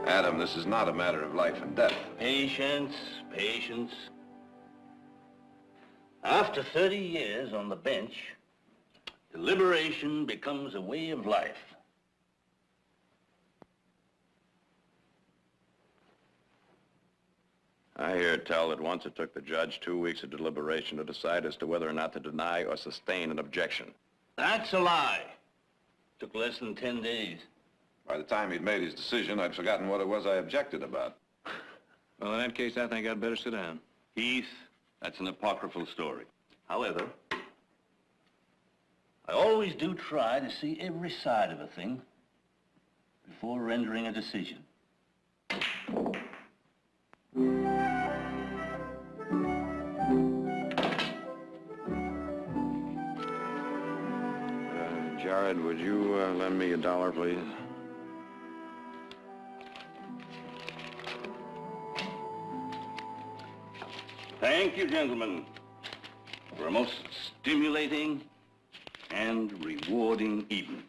Adam, this is not a matter of life and death. Patience, patience. After 30 years on the bench, deliberation becomes a way of life. I hear tell that once it took the judge 2 weeks of deliberation to decide as to whether or not to deny or sustain an objection. That's a lie. Took less than 10 days. By the time he'd made his decision, I'd forgotten what it was I objected about. Well, in that case, I think I'd better sit down. Heath, that's an apocryphal story. However, I always do try to see every side of a thing before rendering a decision. Jared, would you lend me $1, please? Thank you, gentlemen, for a most stimulating and rewarding evening.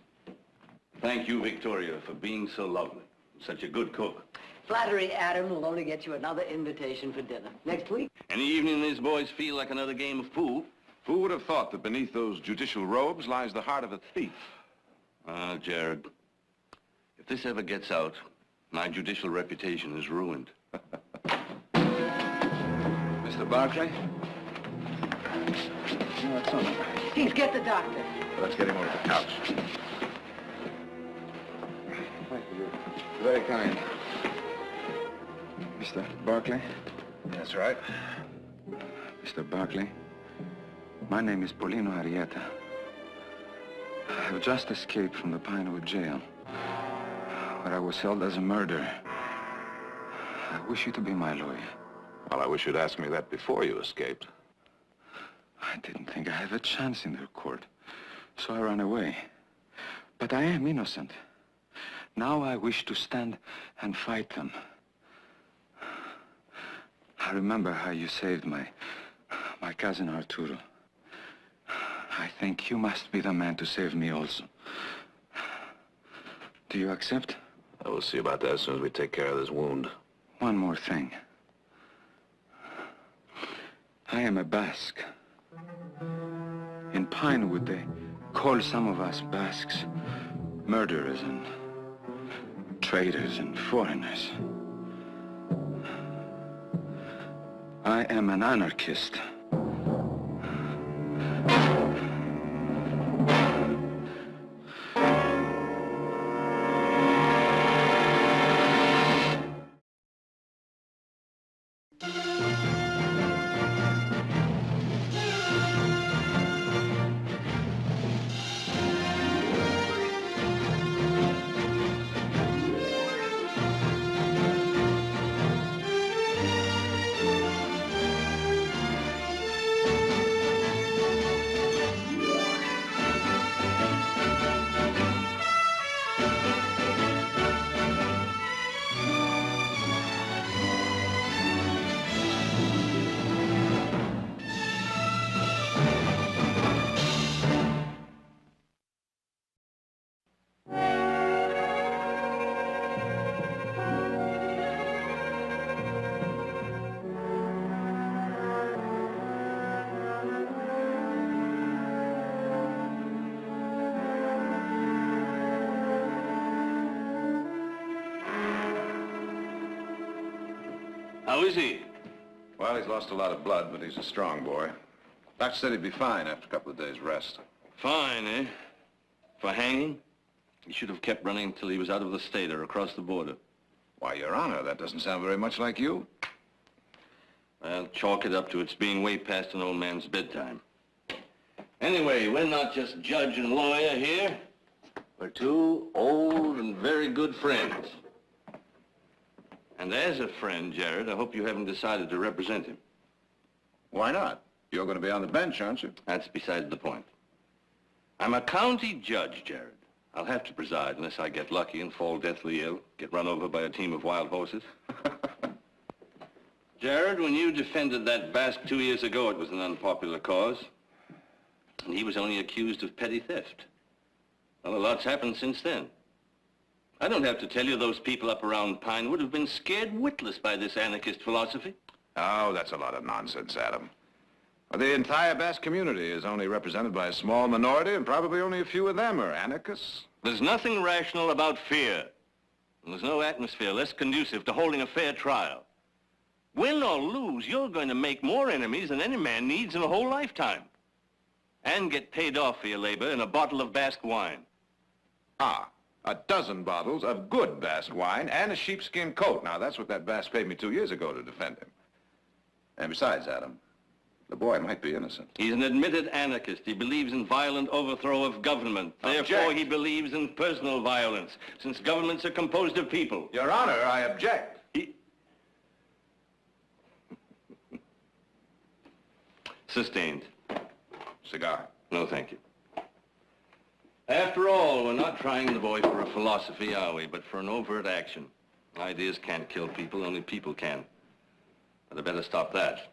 Thank you, Victoria, for being so lovely, such a good cook. Flattery, Adam, will only get you another invitation for dinner next week. Any evening these boys feel like another game of pool. Who would have thought that beneath those judicial robes lies the heart of a thief? Ah, Jared, if this ever gets out, my judicial reputation is ruined. Mr. Barclay? No, it's all right. Please get the doctor. Let's get him over the couch. Thank you. Very kind. Mr. Barclay? That's right. Mr. Barclay, my name is Paulino Arrieta. I have just escaped from the Pinewood jail, where I was held as a murderer. I wish you to be my lawyer. Well, I wish you'd asked me that before you escaped. I didn't think I had a chance in their court, so I ran away. But I am innocent. Now I wish to stand and fight them. I remember how you saved my cousin Arturo. I think you must be the man to save me also. Do you accept? I will see about that as soon as we take care of this wound. One more thing. I am a Basque. In Pinewood, they call some of us Basques murderers and traitors and foreigners. I am an anarchist. How is he? Well, he's lost a lot of blood, but he's a strong boy. Doctor said he'd be fine after a couple of days' rest. Fine, eh? For hanging? He should have kept running until he was out of the state or across the border. Why, Your Honor, that doesn't sound very much like you. Well, chalk it up to it's being way past an old man's bedtime. Anyway, we're not just judge and lawyer here. We're two old and very good friends. And as a friend, Jared, I hope you haven't decided to represent him. Why not? You're going to be on the bench, aren't you? That's beside the point. I'm a county judge, Jared. I'll have to preside unless I get lucky and fall deathly ill, get run over by a team of wild horses. Jared, when you defended that Basque 2 years ago, it was an unpopular cause. And he was only accused of petty theft. Well, a lot's happened since then. I don't have to tell you those people up around Pine would have been scared witless by this anarchist philosophy. Oh, that's a lot of nonsense, Adam. The entire Basque community is only represented by a small minority, and probably only a few of them are anarchists. There's nothing rational about fear. And there's no atmosphere less conducive to holding a fair trial. Win or lose, you're going to make more enemies than any man needs in a whole lifetime. And get paid off for your labor in a bottle of Basque wine. Ah, a dozen bottles of good Basque wine and a sheepskin coat. Now, that's what that Basque paid me 2 years ago to defend him. And besides, Adam, the boy might be innocent. He's an admitted anarchist. He believes in violent overthrow of government. Object. Therefore, he believes in personal violence, since governments are composed of people. Your Honor, I object. Sustained. Cigar. No, thank you. After all, we're not trying the boy for a philosophy, are we? But for an overt action. Ideas can't kill people, only people can. But I better stop that.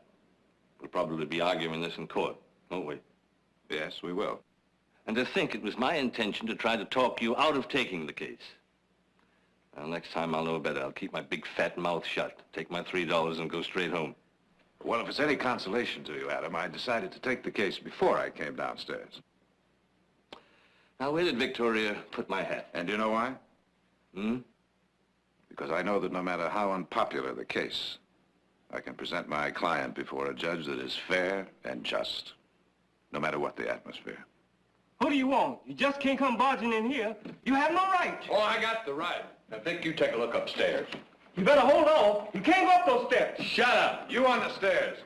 We'll probably be arguing this in court, won't we? Yes, we will. And to think it was my intention to try to talk you out of taking the case. Well, next time I'll know better. I'll keep my big fat mouth shut, take my $3 and go straight home. Well, if it's any consolation to you, Adam, I decided to take the case before I came downstairs. Now, where did Victoria put my hat? And do you know why? Hmm? Because I know that no matter how unpopular the case, I can present my client before a judge that is fair and just, no matter what the atmosphere. Who do you want? You just can't come barging in here. You have no right. Oh, I got the right. Now, Vic, you take a look upstairs. You better hold on. You can't go up those steps. Shut up! You on the stairs.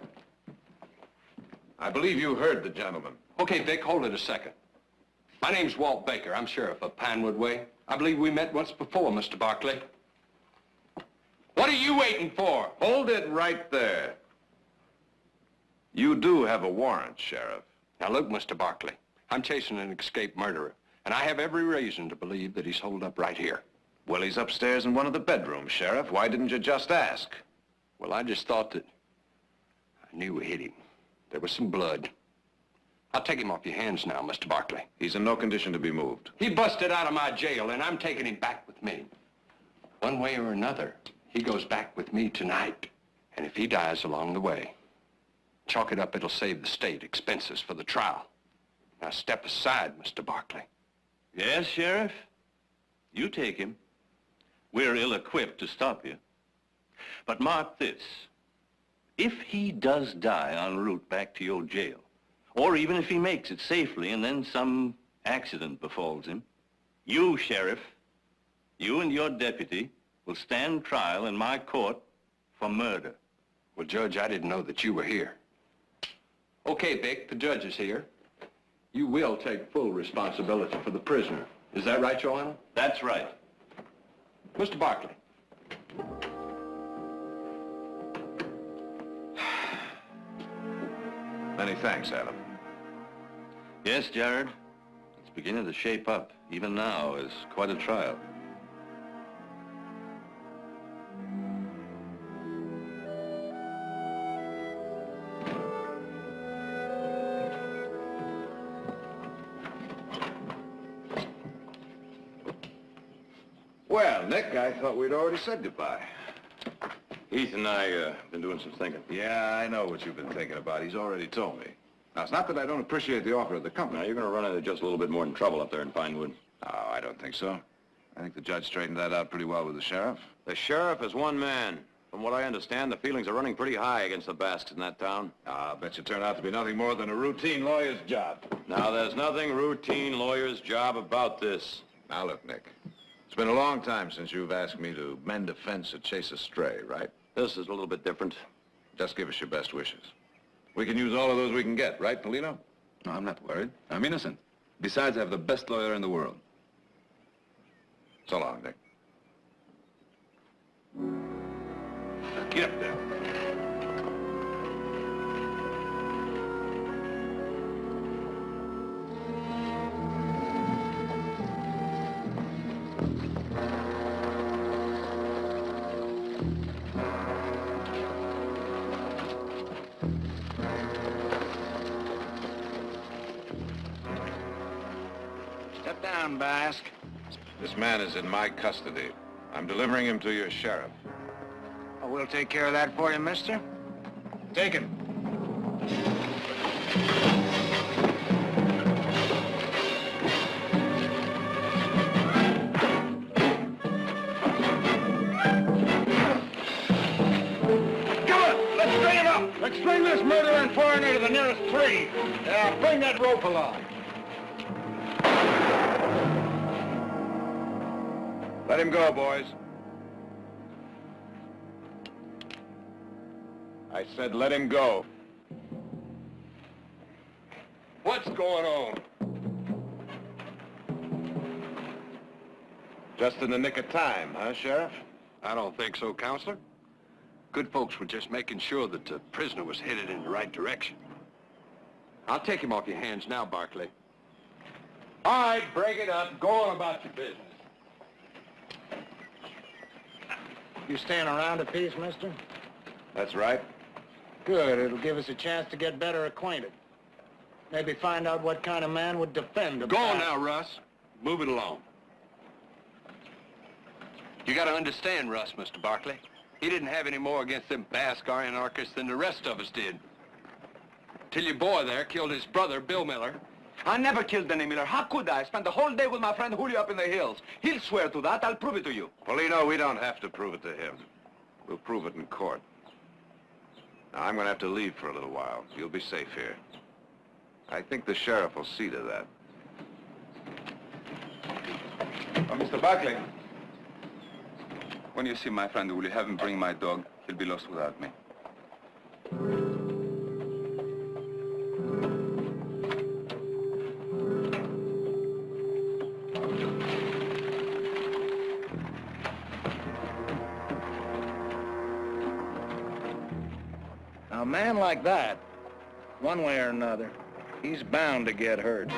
I believe you heard the gentleman. Okay, Vic, hold it a second. My name's Walt Baker. I'm sheriff of Pinewood Way. I believe we met once before, Mr. Barkley. What are you waiting for? Hold it right there. You do have a warrant, Sheriff. Now look, Mr. Barkley, I'm chasing an escaped murderer, and I have every reason to believe that he's holed up right here. Well, he's upstairs in one of the bedrooms, Sheriff. Why didn't you just ask? Well, I just thought that I knew we hit him. There was some blood. I'll take him off your hands now, Mr. Barkley. He's in no condition to be moved. He busted out of my jail, and I'm taking him back with me. One way or another, he goes back with me tonight. And if he dies along the way, chalk it up, it'll save the state expenses for the trial. Now step aside, Mr. Barkley. Yes, Sheriff? You take him. We're ill-equipped to stop you. But mark this. If he does die en route back to your jail, or even if he makes it safely and then some accident befalls him, you, Sheriff, you and your deputy will stand trial in my court for murder. Well, Judge, I didn't know that you were here. Okay, Vic, the judge is here. You will take full responsibility for the prisoner. Is that right, Your Honor? That's right. Mr. Barkley. Many thanks, Adam. Yes, Jared. It's beginning to shape up, even now, as quite a trial. Well, Nick, I thought we'd already said goodbye. Heath and I been doing some thinking. Yeah, I know what you've been thinking about. He's already told me. Now, it's not that I don't appreciate the offer of the company. Now, you're going to run into just a little bit more than trouble up there in Pinewood. Oh, I don't think so. I think the judge straightened that out pretty well with the sheriff. The sheriff is one man. From what I understand, the feelings are running pretty high against the Basques in that town. I'll bet you turned out to be nothing more than a routine lawyer's job. Now, there's nothing routine lawyer's job about this. Now, look, Nick. It's been a long time since you've asked me to mend a fence or chase a stray, right? This is a little bit different. Just give us your best wishes. We can use all of those we can get, right, Polino? No, I'm not worried. I'm innocent. Besides, I have the best lawyer in the world. So long, Nick. Get up there. Step down, Basque. This man is in my custody. I'm delivering him to your sheriff. Oh, we'll take care of that for you, mister. Take him. Let's string him up! Let's string this murdering foreigner to the nearest tree. Yeah, bring that rope along. Let him go, boys. I said let him go. What's going on? Just in the nick of time, huh, Sheriff? I don't think so, Counselor. Good folks were just making sure that the prisoner was headed in the right direction. I'll take him off your hands now, Barkley. All right, break it up. Go on about your business. You staying around a piece, mister? That's right. Good. It'll give us a chance to get better acquainted. Maybe find out what kind of man would defend a... Go on now, Russ. Move it along. You gotta understand, Russ, Mr. Barkley. He didn't have any more against them Basque anarchists than the rest of us did. Till your boy there killed his brother, Bill Miller. I never killed any Miller. How could I? I spent the whole day with my friend Julio up in the hills. He'll swear to that. I'll prove it to you. Polino, we don't have to prove it to him. We'll prove it in court. Now, I'm going to have to leave for a little while. You'll be safe here. I think the sheriff will see to that. Oh, Mr. Barkley. When you see my friend, will you have him bring my dog? He'll be lost without me. Now, a man like that, one way or another, he's bound to get hurt.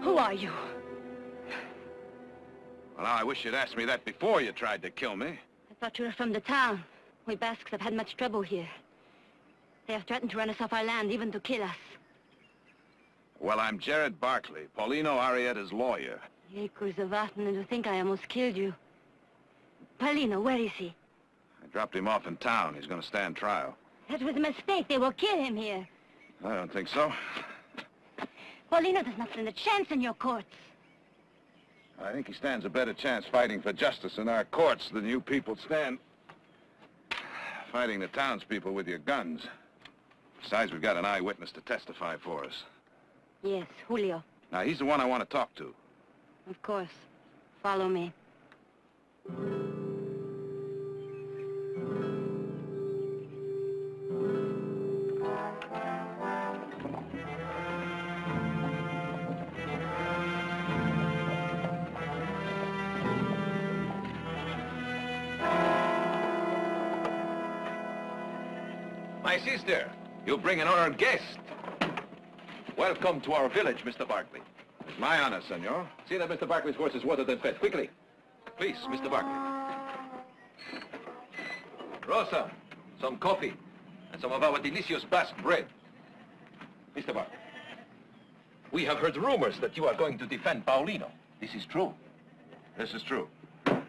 Who are you? Well, now, I wish you'd asked me that before you tried to kill me. I thought you were from the town. We Basques have had much trouble here. They have threatened to run us off our land, even to kill us. Well, I'm Jared Barkley, Paulino Arrieta's lawyer. Acres of Aten, and to think I almost killed you. Paulino, where is he? I dropped him off in town. He's going to stand trial. That was a mistake. They will kill him here. I don't think so. Paulino does not stand a chance in your courts. I think he stands a better chance fighting for justice in our courts than you people stand fighting the townspeople with your guns. Besides, we've got an eyewitness to testify for us. Yes, Julio. Now, he's the one I want to talk to. Of course. Follow me. My sister, you bring an honored guest. Welcome to our village, Mr. Barkley. It's my honor, senor. See that Mr. Barkley's horse is watered and fed. Quickly. Please, Mr. Barkley. Rosa, some coffee, and some of our delicious Basque bread. Mr. Barkley, we have heard rumors that you are going to defend Paulino. This is true. This is true.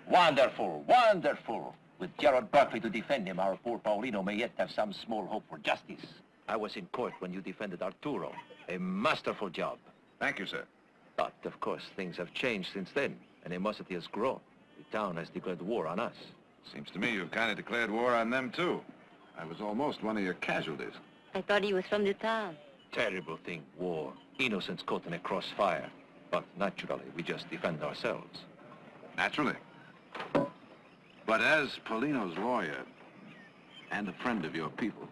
Wonderful, wonderful. With Gerald Barkley to defend him, our poor Paulino may yet have some small hope for justice. I was in court when you defended Arturo. A masterful job. Thank you, sir. But, of course, things have changed since then. Animosity has grown. The town has declared war on us. Seems to me you've kind of declared war on them, too. I was almost one of your casualties. I thought he was from the town. Terrible thing, war. Innocents caught in a crossfire. But naturally, we just defend ourselves. Naturally. But as Paulino's lawyer and a friend of your people,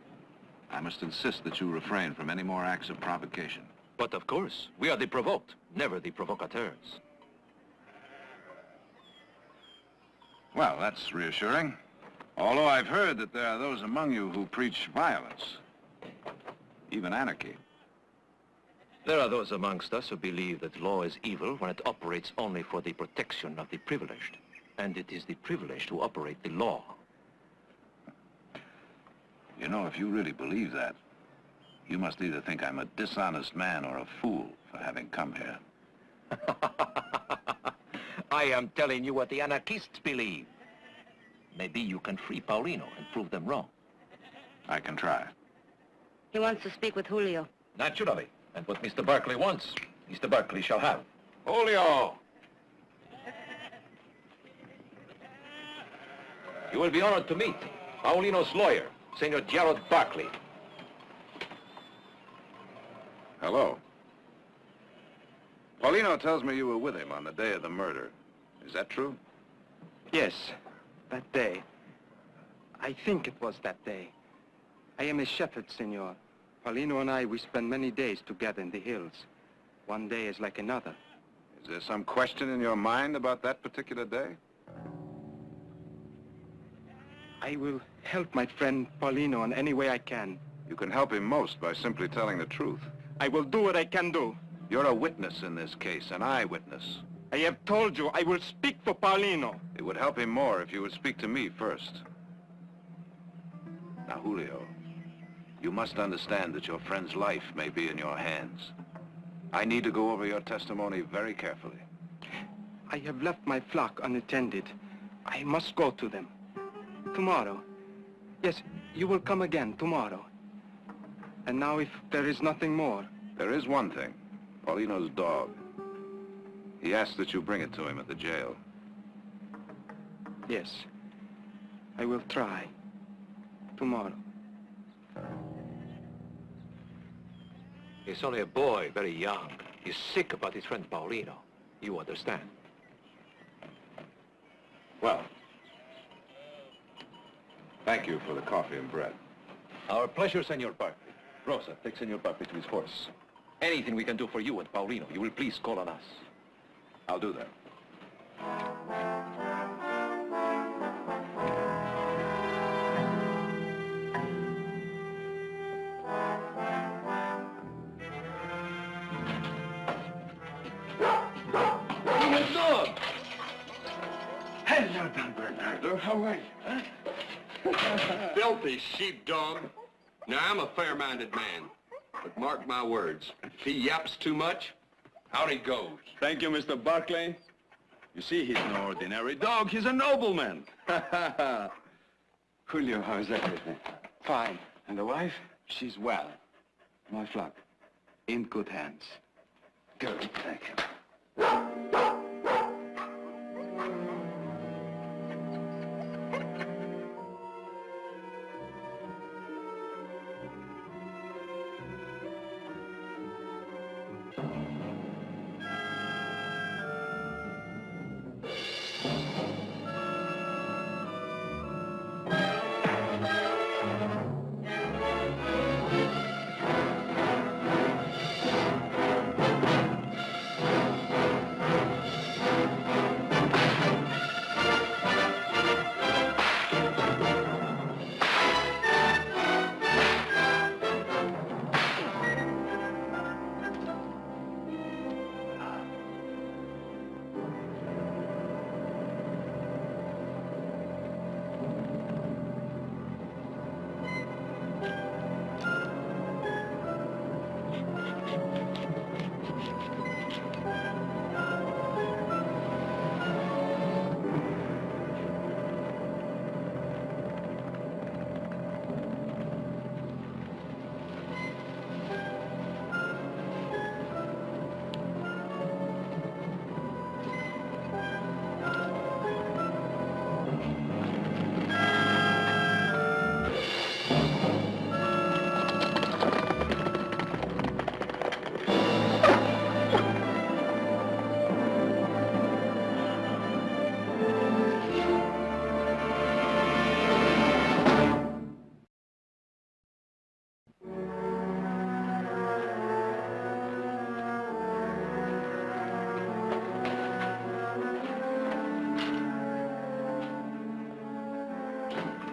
I must insist that you refrain from any more acts of provocation. But of course, we are the provoked, never the provocateurs. Well, that's reassuring. Although I've heard that there are those among you who preach violence, even anarchy. There are those amongst us who believe that law is evil when it operates only for the protection of the privileged. And it is the privileged who operate the law. You know, if you really believe that, you must either think I'm a dishonest man or a fool for having come here. I am telling you what the anarchists believe. Maybe you can free Paulino and prove them wrong. I can try. He wants to speak with Julio. Naturally. And what Mr. Barkley wants, Mr. Barkley shall have. Julio! You will be honored to meet Paulino's lawyer, Senor Gerald Barkley. Hello. Paulino tells me you were with him on the day of the murder. Is that true? Yes, that day. I think it was that day. I am a shepherd, senor. Paulino and I, we spend many days together in the hills. One day is like another. Is there some question in your mind about that particular day? I will help my friend Paulino in any way I can. You can help him most by simply telling the truth. I will do what I can do. You're a witness in this case, an eyewitness. I have told you, I will speak for Paulino. It would help him more if you would speak to me first. Now, Julio, you must understand that your friend's life may be in your hands. I need to go over your testimony very carefully. I have left my flock unattended. I must go to them. Tomorrow. Yes, you will come again tomorrow. And now if there is nothing more. There is one thing. Paulino's dog. He asked that you bring it to him at the jail. Yes. I will try. Tomorrow. He's only a boy, very young. He's sick about his friend Paulino. You understand? Well, thank you for the coffee and bread. Our pleasure, Senor Barkley. Rosa, take Senor Barkley to his horse. Anything we can do for you and Paulino, you will please call on us. I'll do that. Hello, Don Bernardo. How are you? Filthy sheepdog. Now, I'm a fair-minded man. But mark my words, if he yaps too much, out he goes. Thank you, Mr. Barkley. You see, he's no ordinary dog. He's a nobleman. Julio, how's everything? Fine. And the wife? She's well. My flock. In good hands. Good, thank you.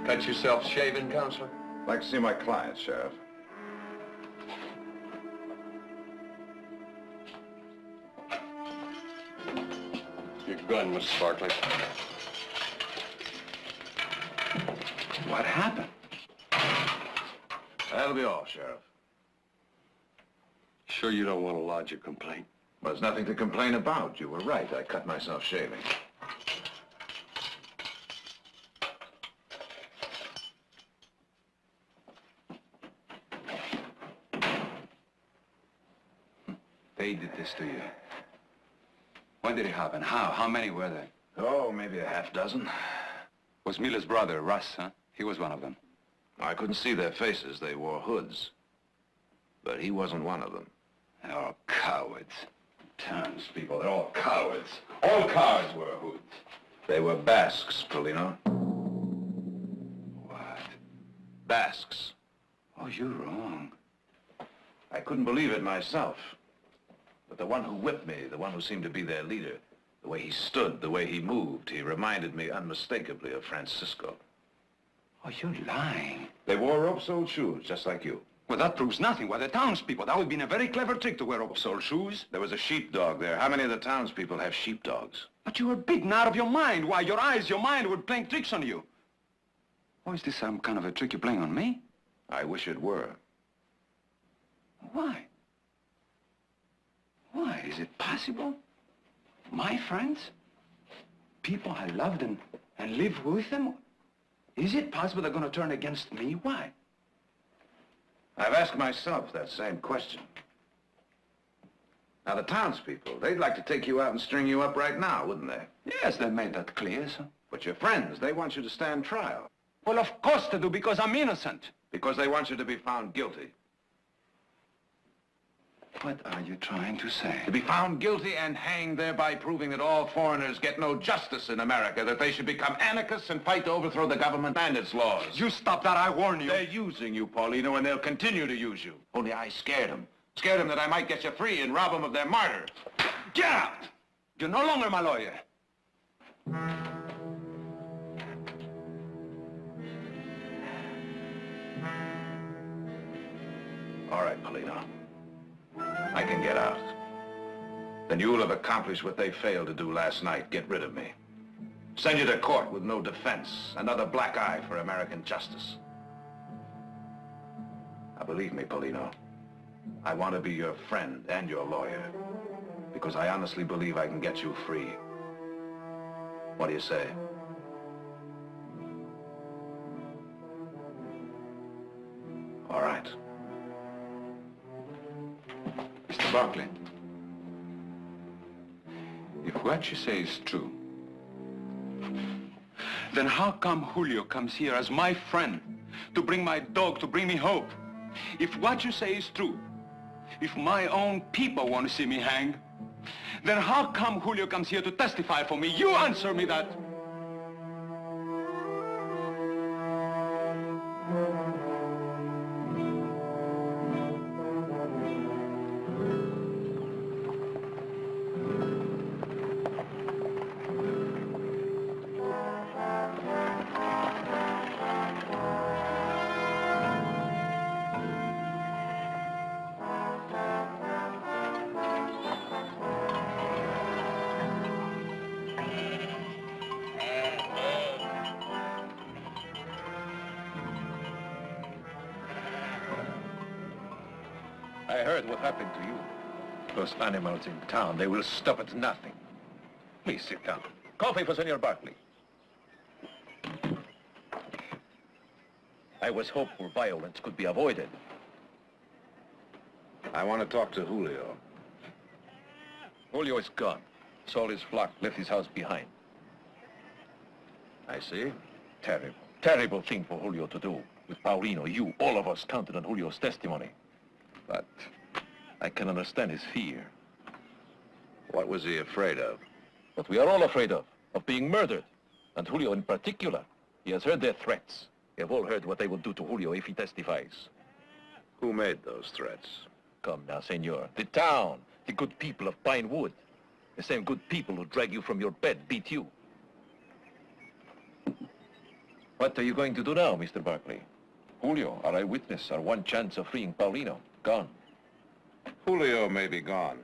Cut yourself shaving, Counselor? I'd like to see my client, Sheriff. Your gun, Mr. Barkley. What happened? That'll be all, Sheriff. Sure you don't want to lodge a complaint? Well, there's nothing to complain about. You were right. I cut myself shaving. They did this to you. When did it happen? How? How many were there? Oh, maybe a half dozen. Was Miller's brother, Russ, huh? He was one of them. I couldn't see their faces. They wore hoods. But he wasn't one of them. They're all cowards. Townspeople, they're all cowards. All cowards wear hoods. They were Basques, Polino. What? Basques. Oh, you're wrong. I couldn't believe it myself. But the one who whipped me, the one who seemed to be their leader, the way he stood, the way he moved, he reminded me unmistakably of Francisco. Oh, you're lying. They wore rope-soled shoes, just like you. Well, that proves nothing. Why, the townspeople. That would have been a very clever trick to wear rope-soled shoes. There was a sheepdog there. How many of the townspeople have sheepdogs? But you were beaten out of your mind. Why, your eyes, your mind were playing tricks on you. Oh, is this some kind of a trick you're playing on me? I wish it were. Why? Why? Is it possible? My friends? People I loved and lived with them? Is it possible they're going to turn against me? Why? I've asked myself that same question. Now, the townspeople, they'd like to take you out and string you up right now, wouldn't they? Yes, they made that clear, sir. But your friends, they want you to stand trial. Well, of course they do, because I'm innocent. Because they want you to be found guilty. What are you trying to say? To be found guilty and hanged, thereby proving that all foreigners get no justice in America, that they should become anarchists and fight to overthrow the government and its laws. You stop that, I warn you. They're using you, Paulino, and they'll continue to use you. Only I scared them. Scared them that I might get you free and rob them of their martyr. Get out! You're no longer my lawyer. All right, Paulino. I can get out. Then you'll have accomplished what they failed to do last night. Get rid of me. Send you to court with no defense. Another black eye for American justice. Now, believe me, Paulino, I want to be your friend and your lawyer. Because I honestly believe I can get you free. What do you say? All right. Mr. Barkley, if what you say is true, then how come Julio comes here as my friend to bring my dog, to bring me hope? If what you say is true, if my own people want to see me hang, then how come Julio comes here to testify for me? You answer me that. I heard what happened to you. Those animals in town, they will stop at nothing. Please sit down. Coffee for Senor Barkley. I was hopeful violence could be avoided. I want to talk to Julio. Julio is gone. Sold his flock, left his house behind. I see. Terrible, terrible thing for Julio to do. With Paulino, you, all of us counted on Julio's testimony. But I can understand his fear. What was he afraid of? What we are all afraid of being murdered. And Julio in particular. He has heard their threats. We have all heard what they will do to Julio if he testifies. Who made those threats? Come now, senor. The town, the good people of Pine Wood. The same good people who drag you from your bed beat you. What are you going to do now, Mr. Barkley? Julio, our eyewitness, our one chance of freeing Paulino, gone. Julio may be gone,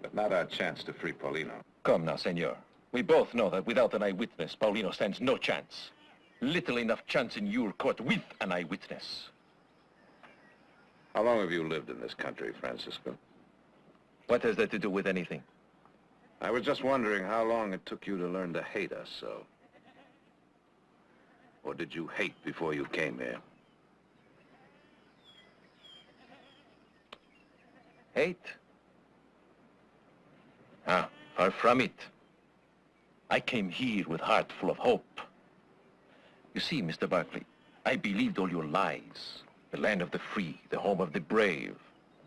but not our chance to free Paulino. Come now, senor. We both know that without an eyewitness, Paulino stands no chance. Little enough chance in your court with an eyewitness. How long have you lived in this country, Francisco? What has that to do with anything? I was just wondering how long it took you to learn to hate us so. Or did you hate before you came here? Hate? Ah, far from it. I came here with heart full of hope. You see, Mr. Barkley, I believed all your lies. The land of the free, the home of the brave.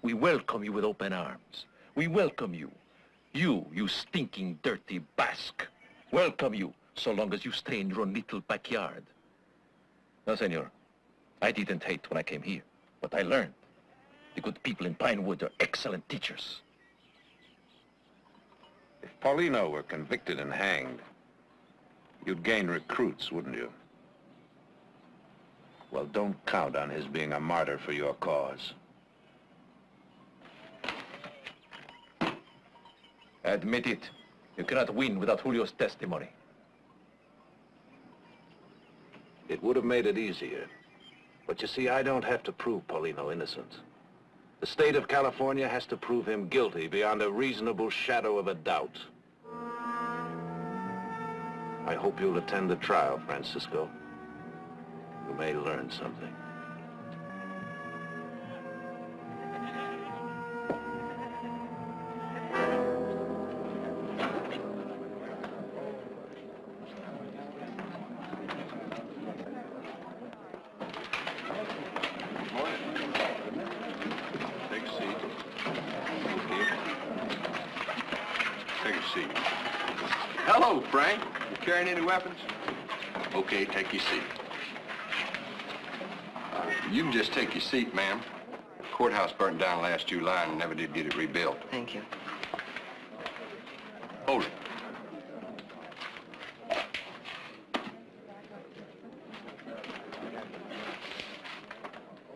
We welcome you with open arms. We welcome you. You stinking, dirty Basque. Welcome you, so long as you stay in your own little backyard. No, senor. I didn't hate when I came here, but I learned. The good people in Pinewood are excellent teachers. If Paulino were convicted and hanged, you'd gain recruits, wouldn't you? Well, don't count on his being a martyr for your cause. Admit it. You cannot win without Julio's testimony. It would have made it easier. But you see, I don't have to prove Paulino innocent. The state of California has to prove him guilty beyond a reasonable shadow of a doubt. I hope you'll attend the trial, Francisco. You may learn something. Hello, Frank. You carrying any weapons? Okay, take your seat. You can just take your seat, ma'am. Courthouse burnt down last July and never did get it rebuilt. Thank you. Hold it.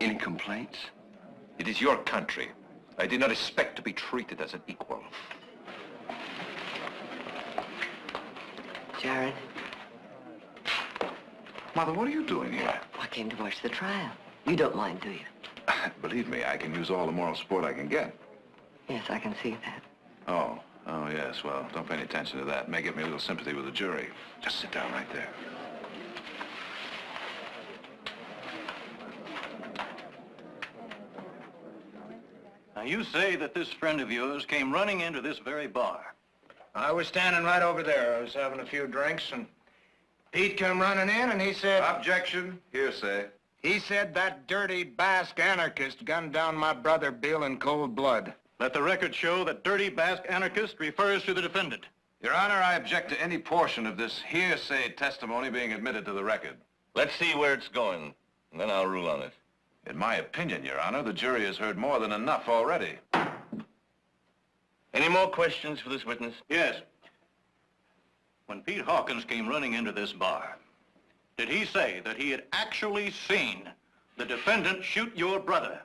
Any complaints? It is your country. I did not expect to be treated as an equal. Jared, Mother, what are you doing here? I came to watch the trial. You don't mind, do you? Believe me, I can use all the moral support I can get. Yes, I can see that. Oh, yes, well, don't pay any attention to that. It may give me a little sympathy with the jury. Just sit down right there. Now, you say that this friend of yours came running into this very bar. I was standing right over there. I was having a few drinks, and Pete came running in, and he said... Objection. Hearsay. He said that dirty Basque anarchist gunned down my brother Bill in cold blood. Let the record show that dirty Basque anarchist refers to the defendant. Your Honor, I object to any portion of this hearsay testimony being admitted to the record. Let's see where it's going, and then I'll rule on it. In my opinion, Your Honor, the jury has heard more than enough already. Any more questions for this witness? Yes. When Pete Hawkins came running into this bar, did he say that he had actually seen the defendant shoot your brother?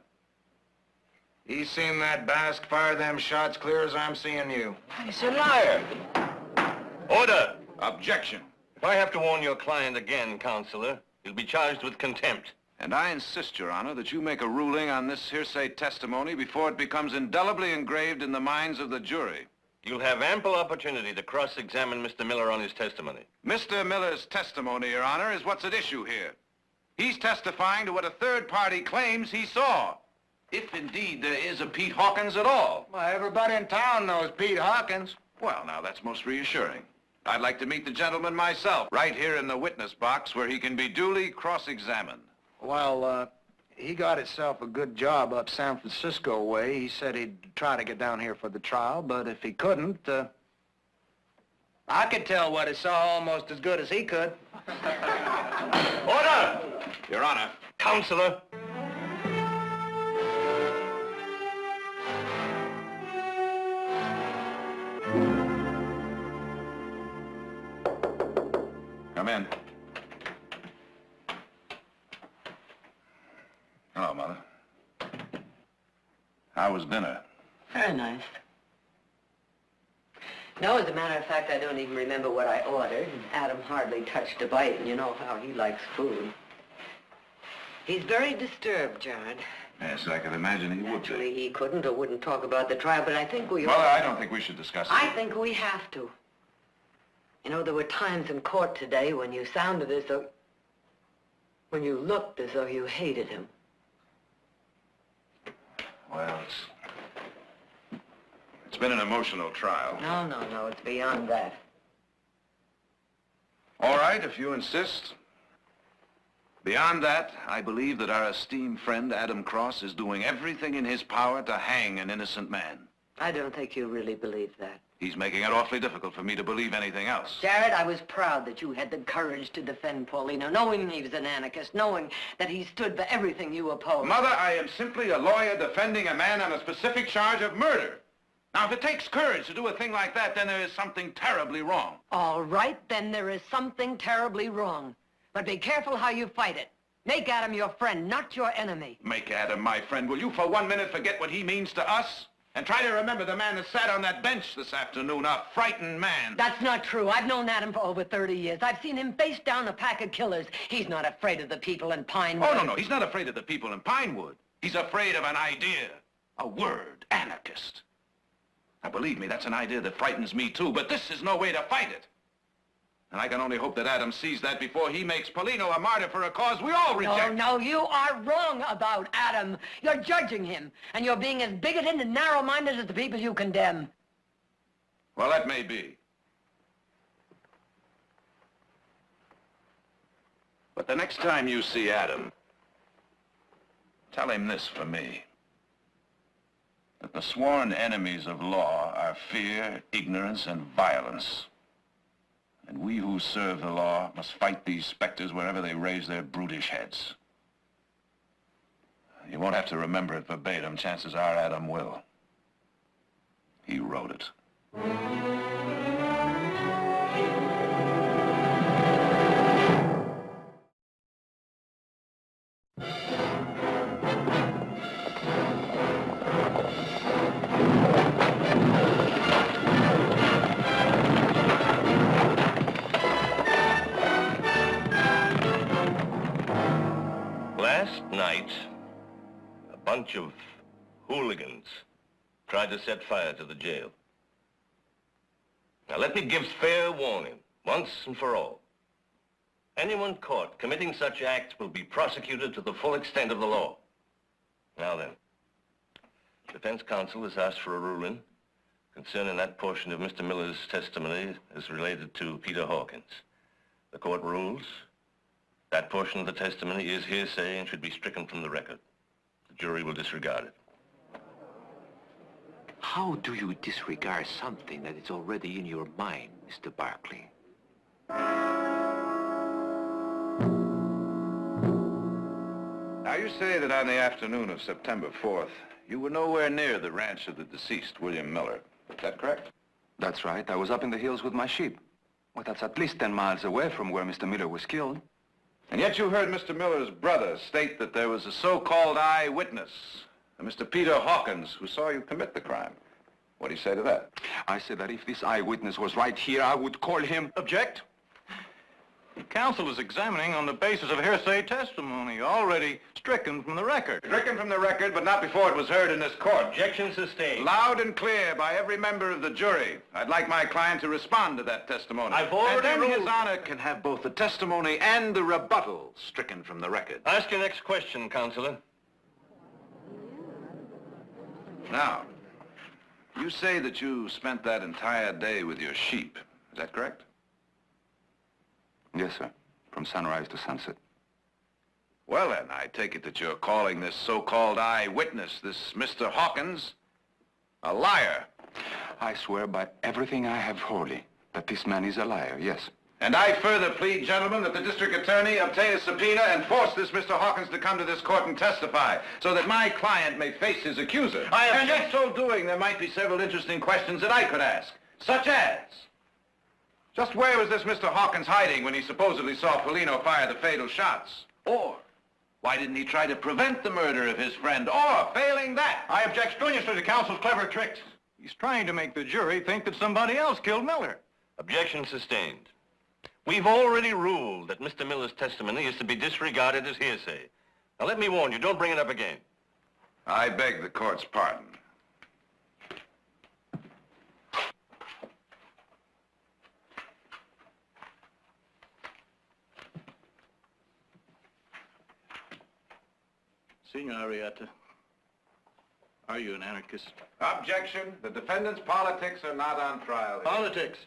He seen that Basque fire them shots clear as I'm seeing you. He's a liar. Order. Objection. If I have to warn your client again, Counselor, he'll be charged with contempt. And I insist, Your Honor, that you make a ruling on this hearsay testimony before it becomes indelibly engraved in the minds of the jury. You'll have ample opportunity to cross-examine Mr. Miller on his testimony. Mr. Miller's testimony, Your Honor, is what's at issue here. He's testifying to what a third party claims he saw. If indeed there is a Pete Hawkins at all. Well, everybody in town knows Pete Hawkins. Well, now, that's most reassuring. I'd like to meet the gentleman myself, right here in the witness box where he can be duly cross-examined. Well, he got himself a good job up San Francisco way. He said he'd try to get down here for the trial, but if he couldn't, I could tell what he saw almost as good as he could. Order! Your Honor. Counselor! Come in. Hello, Mother. How was dinner? Very nice. No, as a matter of fact, I don't even remember what I ordered. Adam hardly touched a bite, and you know how he likes food. He's very disturbed, Jared. Yes, I can imagine he would be. Naturally, he couldn't or wouldn't talk about the trial, but I think we Mother, ought... I don't think we should discuss it. I think we have to. You know, there were times in court today when you sounded as though... when you looked as though you hated him. Well, it's been an emotional trial. No, it's beyond that. All right, if you insist. Beyond that, I believe that our esteemed friend Adam Cross is doing everything in his power to hang an innocent man. I don't think you really believe that. He's making it awfully difficult for me to believe anything else. Jared, I was proud that you had the courage to defend Paulino, knowing he was an anarchist, knowing that he stood for everything you opposed. Mother, I am simply a lawyer defending a man on a specific charge of murder. Now, if it takes courage to do a thing like that, then there is something terribly wrong. All right, then there is something terribly wrong. But be careful how you fight it. Make Adam your friend, not your enemy. Make Adam my friend. Will you for 1 minute forget what he means to us? And try to remember the man that sat on that bench this afternoon, a frightened man. That's not true. I've known Adam for over 30 years. I've seen him face down a pack of killers. He's not afraid of the people in Pinewood. Oh, no, he's not afraid of the people in Pinewood. He's afraid of an idea, a word, anarchist. Now, believe me, that's an idea that frightens me, too, but this is no way to fight it. And I can only hope that Adam sees that before he makes Paulino a martyr for a cause we all reject. No, you are wrong about Adam. You're judging him, and you're being as bigoted and narrow-minded as the people you condemn. Well, that may be. But the next time you see Adam, tell him this for me. That the sworn enemies of law are fear, ignorance, and violence. And we who serve the law must fight these specters wherever they raise their brutish heads. You won't have to remember it verbatim. Chances are Adam will. He wrote it. Last night, a bunch of hooligans tried to set fire to the jail. Now let me give fair warning, once and for all. Anyone caught committing such acts will be prosecuted to the full extent of the law. Now then, defense counsel has asked for a ruling concerning that portion of Mr. Miller's testimony as related to Peter Hawkins. The court rules that portion of the testimony is hearsay and should be stricken from the record. The jury will disregard it. How do you disregard something that is already in your mind, Mr. Barkley? Now, you say that on the afternoon of September 4th, you were nowhere near the ranch of the deceased, William Miller. Is that correct? That's right. I was up in the hills with my sheep. Well, that's at least 10 miles away from where Mr. Miller was killed. And yet you heard Mr. Miller's brother state that there was a so-called eyewitness, a Mr. Peter Hawkins, who saw you commit the crime. What do you say to that? I said that if this eyewitness was right here, I would call him... Object. Counsel is examining on the basis of hearsay testimony, already stricken from the record. Stricken from the record, but not before it was heard in this court. Objection sustained. Loud and clear by every member of the jury. I'd like my client to respond to that testimony. I've already And then ruled. His Honor can have both the testimony and the rebuttal stricken from the record. Ask your next question, Counselor. Now, you say that you spent that entire day with your sheep. Is that correct? Yes, sir. From sunrise to sunset. Well, then, I take it that you're calling this so-called eyewitness, this Mr. Hawkins, a liar. I swear by everything I have holy that this man is a liar, yes. And I further plead, gentlemen, that the district attorney obtain a subpoena and force this Mr. Hawkins to come to this court and testify, so that my client may face his accuser. And in so doing, there might be several interesting questions that I could ask, such as... just where was this Mr. Hawkins hiding when he supposedly saw Paulino fire the fatal shots? Or, Why didn't he try to prevent the murder of his friend? Or, failing that... I object strenuously to counsel's clever tricks. He's trying to make the jury think that somebody else killed Miller. Objection sustained. We've already ruled that Mr. Miller's testimony is to be disregarded as hearsay. Now let me warn you, don't bring it up again. I beg the court's pardon. Senor Arrieta, are you an anarchist? Objection. The defendant's politics are not on trial here. Politics?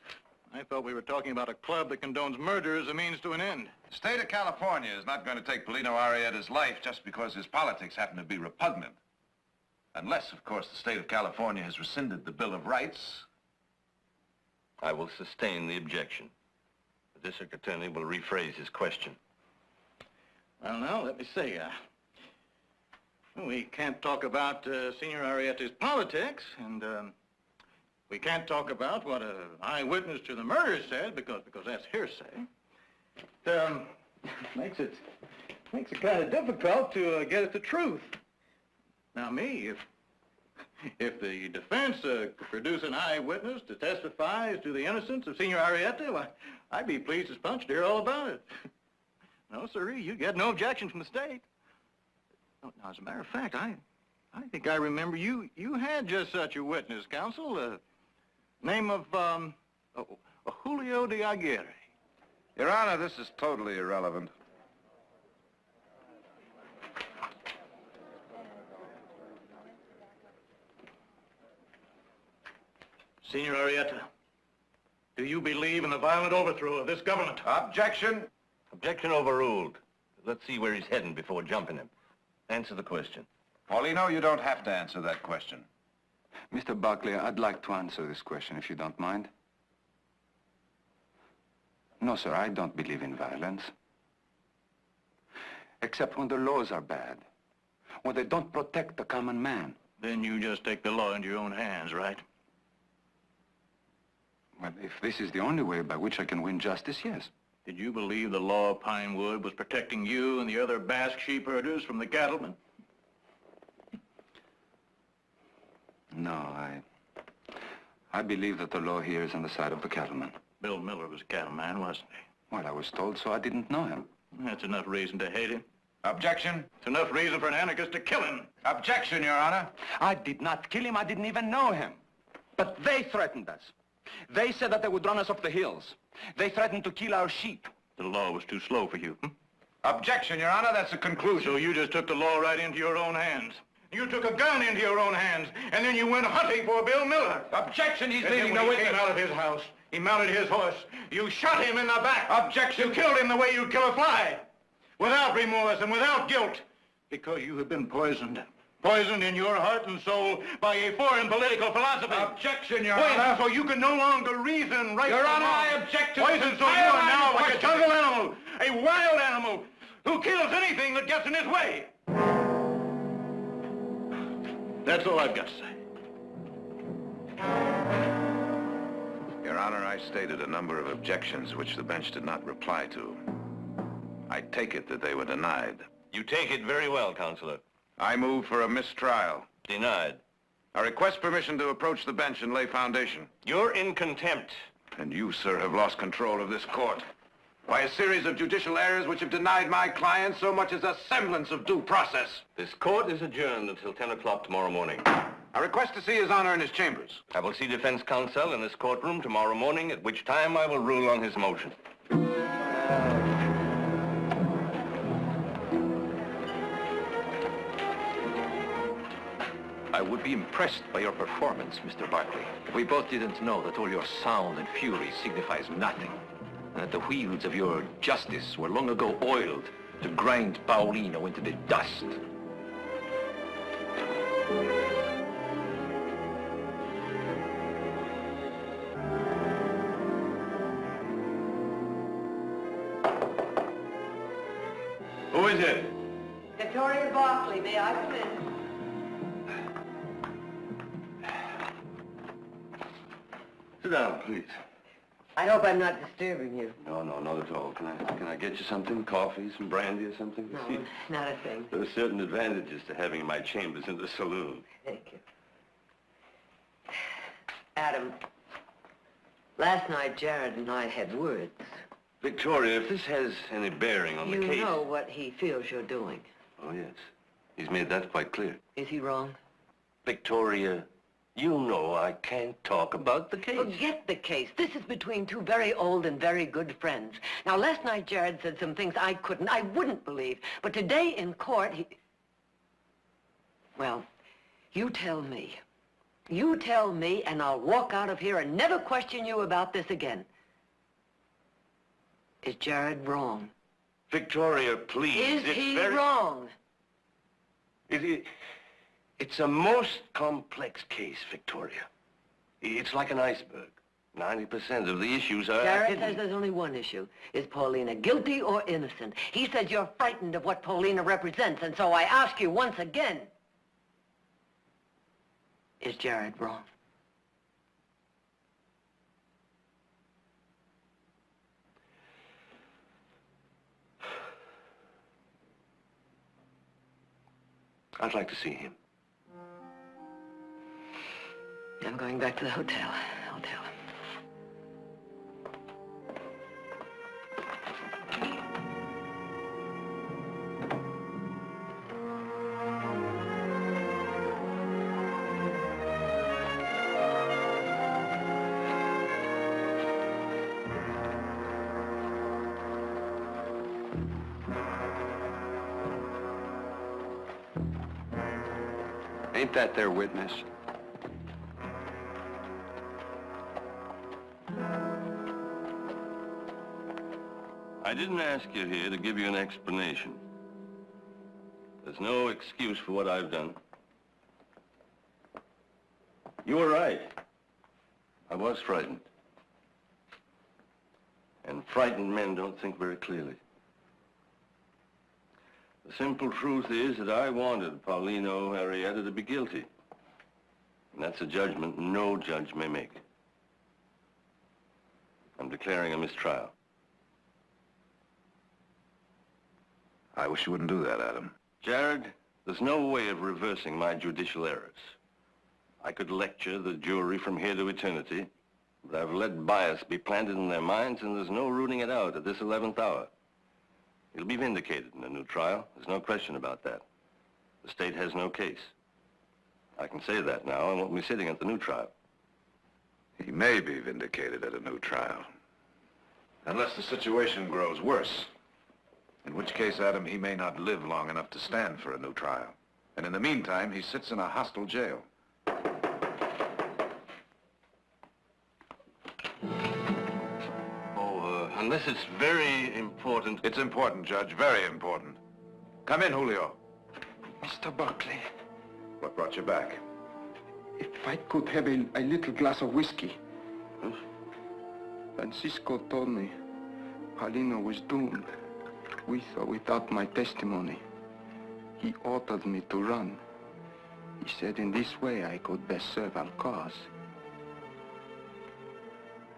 I thought we were talking about a club that condones murder as a means to an end. The state of California is not going to take Paulino Arrieta's life just because his politics happen to be repugnant. Unless, of course, the state of California has rescinded the Bill of Rights. I will sustain the objection. The district attorney will rephrase his question. Well, now, let me see. We can't talk about Senor Arrieta's politics, and we can't talk about what an eyewitness to the murder said, because that's hearsay. It makes it kind of difficult to get at the truth. Now, me, if the defense could produce an eyewitness to testify as to the innocence of Senor Arrieta, well, I'd be pleased as punch to hear all about it. No, sirree, you get no objection from the state. Now, as a matter of fact, I think I remember you had just such a witness, counsel. Name of Julio de Aguirre. Your Honor, this is totally irrelevant. Senor Arrieta, do you believe in the violent overthrow of this government? Objection. Objection overruled. Let's see where he's heading before jumping him. Answer the question. Paulino, you don't have to answer that question. Mr. Buckley, I'd like to answer this question, if you don't mind. No, sir, I don't believe in violence. Except when the laws are bad. When they don't protect the common man. Then you just take the law into your own hands, right? Well, if this is the only way by which I can win justice, yes. Did you believe the law of Pinewood was protecting you and the other Basque sheep herders from the cattlemen? No, I believe that the law here is on the side of the cattleman. Bill Miller was a cattleman, wasn't he? Well, I was told so. I didn't know him. That's enough reason to hate him. Objection. It's enough reason for an anarchist to kill him. Objection, Your Honor. I did not kill him. I didn't even know him. But they threatened us. They said that they would run us off the hills. They threatened to kill our sheep. The law was too slow for you. Objection, Your Honor. That's a conclusion. So you just took the law right into your own hands. You took a gun into your own hands, and then you went hunting for Bill Miller. Objection, he's And then leaving when no he witness. came out of his house, he mounted his horse. You shot him in the back. Objection. You killed him the way you'd kill a fly. Without remorse and without guilt. Because you have been poisoned. Poisoned in your heart and soul by a foreign political philosophy. Objection, Your Poisoned Honor. so you can no longer reason right Your from Honor, wrong. I object to Poisoned this so you entire are line now of like a questioning. jungle animal, a wild animal, who kills anything that gets in his way. That's all I've got to say. Your Honor, I stated a number of objections which the bench did not reply to. I take it that they were denied. You take it very well, Counselor. I move for a mistrial. Denied. I request permission to approach the bench and lay foundation. You're in contempt. And you, sir, have lost control of this court by a series of judicial errors which have denied my client so much as a semblance of due process. This court is adjourned until 10 o'clock tomorrow morning. I request to see His Honor in his chambers. I will see defense counsel in this courtroom tomorrow morning, at which time I will rule on his motion. I would be impressed by your performance, Mr. Barkley, if we both didn't know that all your sound and fury signifies nothing, and that the wheels of your justice were long ago oiled to grind Paulino into the dust. Who is it? Victoria Barkley, may I come in? Sit down, please. I hope I'm not disturbing you. No, not at all. Can I get you something? Coffee, some brandy or something? No, not a thing. There are certain advantages to having my chambers in the saloon. Thank you. Adam, last night Jared and I had words. Victoria, if this has any bearing on the case... You know what he feels you're doing. Oh, yes. He's made that quite clear. Is he wrong? Victoria, you know I can't talk about the case. Forget the case. This is between two very old and very good friends. Now, last night Jared said some things I wouldn't believe. But today in court, he... Well, you tell me. You tell me, and I'll walk out of here and never question you about this again. Is Jared wrong? Victoria, please. Is he wrong? It's a most complex case, Victoria. It's like an iceberg. 90% of the issues are Jared hidden. says there's only one issue. Is Paulina guilty or innocent? He says you're frightened of what Paulina represents, and so I ask you once again, is Jared wrong? I'd like to see him. I'm going back to the hotel. I'll tell him. Ain't that their witness? I didn't ask you here to give you an explanation. There's no excuse for what I've done. You were right. I was frightened. And frightened men don't think very clearly. The simple truth is that I wanted Paulino Arrieta to be guilty. And that's a judgment no judge may make. I'm declaring a mistrial. I wish you wouldn't do that, Adam. Jared, there's no way of reversing my judicial errors. I could lecture the jury from here to eternity, but I've let bias be planted in their minds, and there's no rooting it out at this 11th hour. It'll be vindicated in a new trial. There's no question about that. The state has no case. I can say that now. I won't be sitting at the new trial. He may be vindicated at a new trial. Unless the situation grows worse. In which case, Adam, he may not live long enough to stand for a new trial. And in the meantime, he sits in a hostile jail. Unless it's very important. It's important, Judge, very important. Come in, Julio. Mr. Buckley, What brought you back? if I could have a little glass of whiskey. Huh? Francisco told me Paulino was doomed, with or without my testimony. He ordered me to run. He said in this way I could best serve our cause.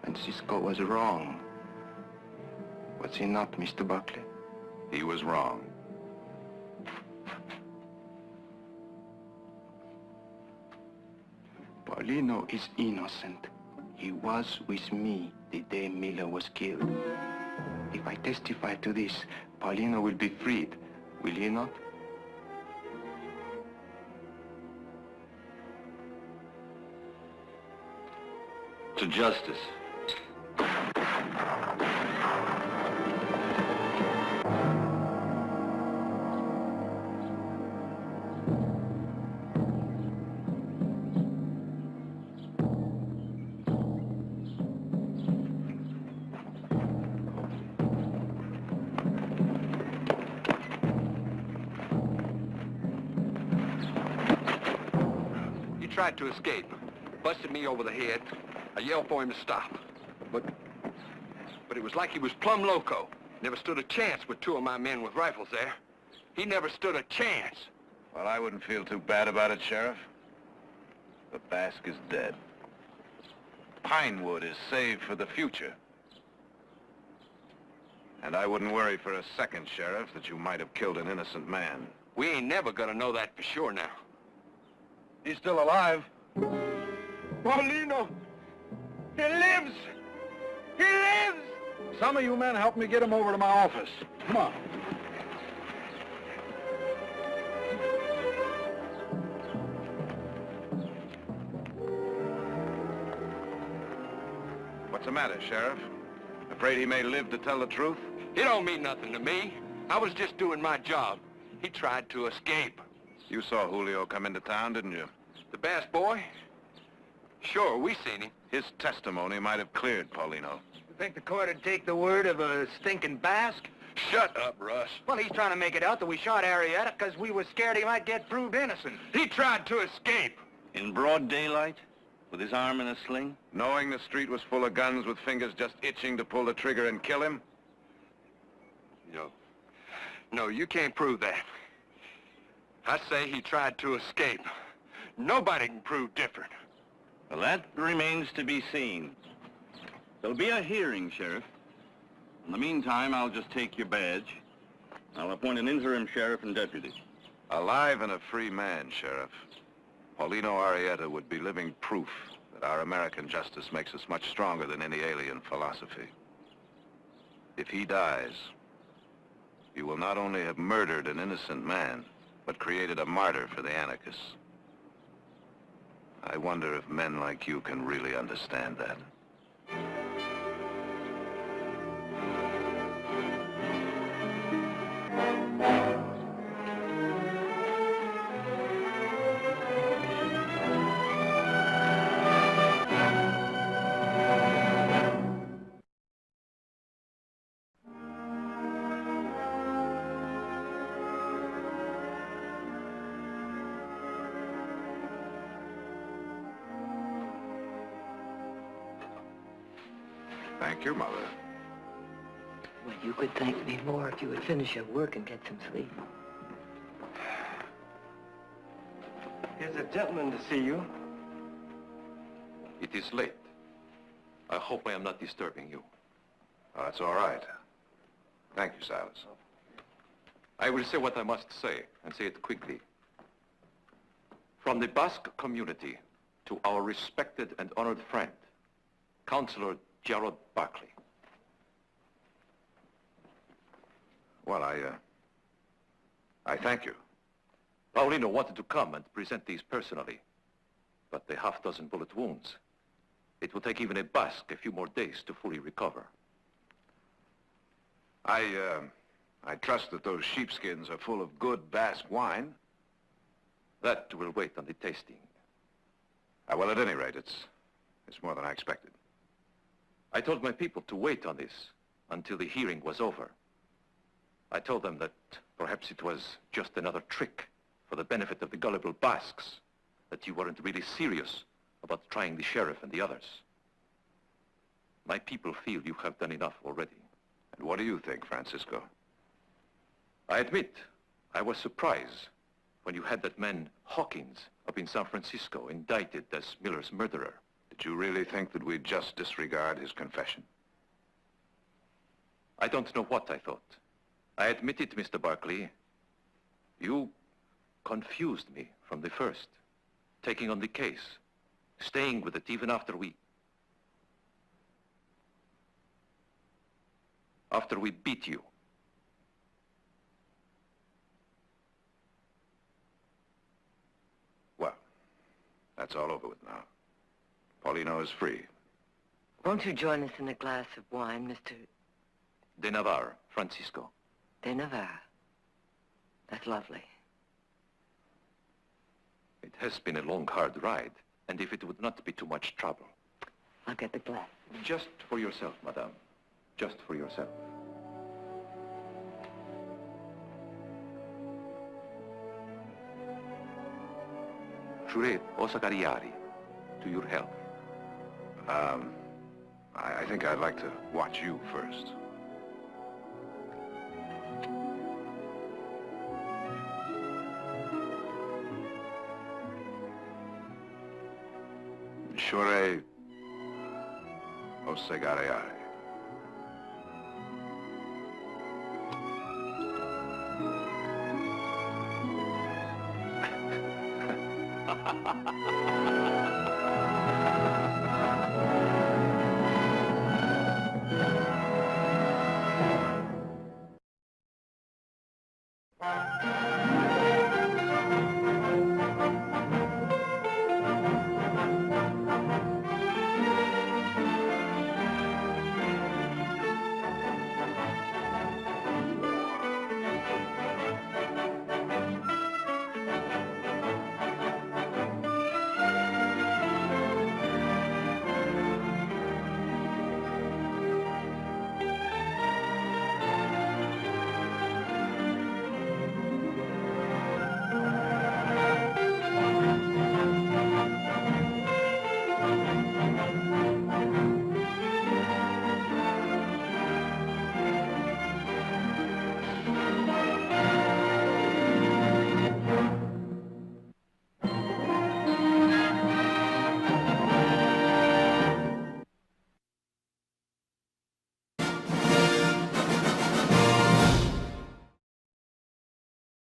Francisco was wrong. Was he not, Mr. Buckley? He was wrong. Paulino is innocent. He was with me the day Miller was killed. If I testify to this, Paulino will be freed, will he not? To justice. He tried to escape. Busted me over the head. I yelled for him to stop. But it was like he was plumb loco. Never stood a chance with two of my men with rifles there. He never stood a chance. Well, I wouldn't feel too bad about it, Sheriff. The Basque is dead. Pinewood is saved for the future. And I wouldn't worry for a second, Sheriff, that you might have killed an innocent man. We ain't never gonna know that for sure now. He's still alive. Paulino! He lives! He lives! Some of you men help me get him over to my office. Come on. What's the matter, Sheriff? Afraid he may live to tell the truth? It don't mean nothing to me. I was just doing my job. He tried to escape. You saw Julio come into town, didn't you? The bass boy? Sure, we seen him. His testimony might have cleared Paulino. You think the court would take the word of a stinking Basque? Shut up, Russ. Well, he's trying to make it out that we shot Arrieta because we were scared he might get proved innocent. He tried to escape. In broad daylight? With his arm in a sling? Knowing the street was full of guns with fingers just itching to pull the trigger and kill him? No, you can't prove that. I say he tried to escape. Nobody can prove different. Well, that remains to be seen. There'll be a hearing, Sheriff. In the meantime, I'll just take your badge. I'll appoint an interim sheriff and deputy. Alive and a free man, Sheriff. Paulino Arrieta would be living proof that our American justice makes us much stronger than any alien philosophy. If he dies, you will not only have murdered an innocent man, but created a martyr for the anarchists. I wonder if men like you can really understand that. Thank you, Mother. Well, you could thank me more if you would finish your work and get some sleep. Here's a gentleman to see you. It is late. I hope I am not disturbing you. Oh, that's all right. Thank you, Silas. I will say what I must say, and say it quickly. From the Basque community to our respected and honored friend, Councilor Gerald Barkley. Well, I thank you. Paulino wanted to come and present these personally, but the half-dozen bullet wounds. It will take even a Basque a few more days to fully recover. I trust that those sheepskins are full of good Basque wine. That will wait on the tasting. Well, at any rate, it's more than I expected. I told my people to wait on this until the hearing was over. I told them that perhaps it was just another trick for the benefit of the gullible Basques, that you weren't really serious about trying the sheriff and the others. My people feel you have done enough already. And what do you think, Francisco? I admit, I was surprised when you had that man Hawkins up in San Francisco indicted as Miller's murderer. Did you really think that we'd just disregard his confession? I don't know what I thought. I admit it, Mr. Barkley. You confused me from the first, taking on the case, staying with it even after we beat you. Well, that's all over with now. Paulino is free. Won't you join us in a glass of wine, Mr. De Navarre, Francisco. De Navarre? That's lovely. It has been a long, hard ride, and if it would not be too much trouble. I'll get the glass. Just for yourself, madame. Just for yourself. Jure Osagariari, to your health. I think I'd like to watch you first. Jure Osagariari.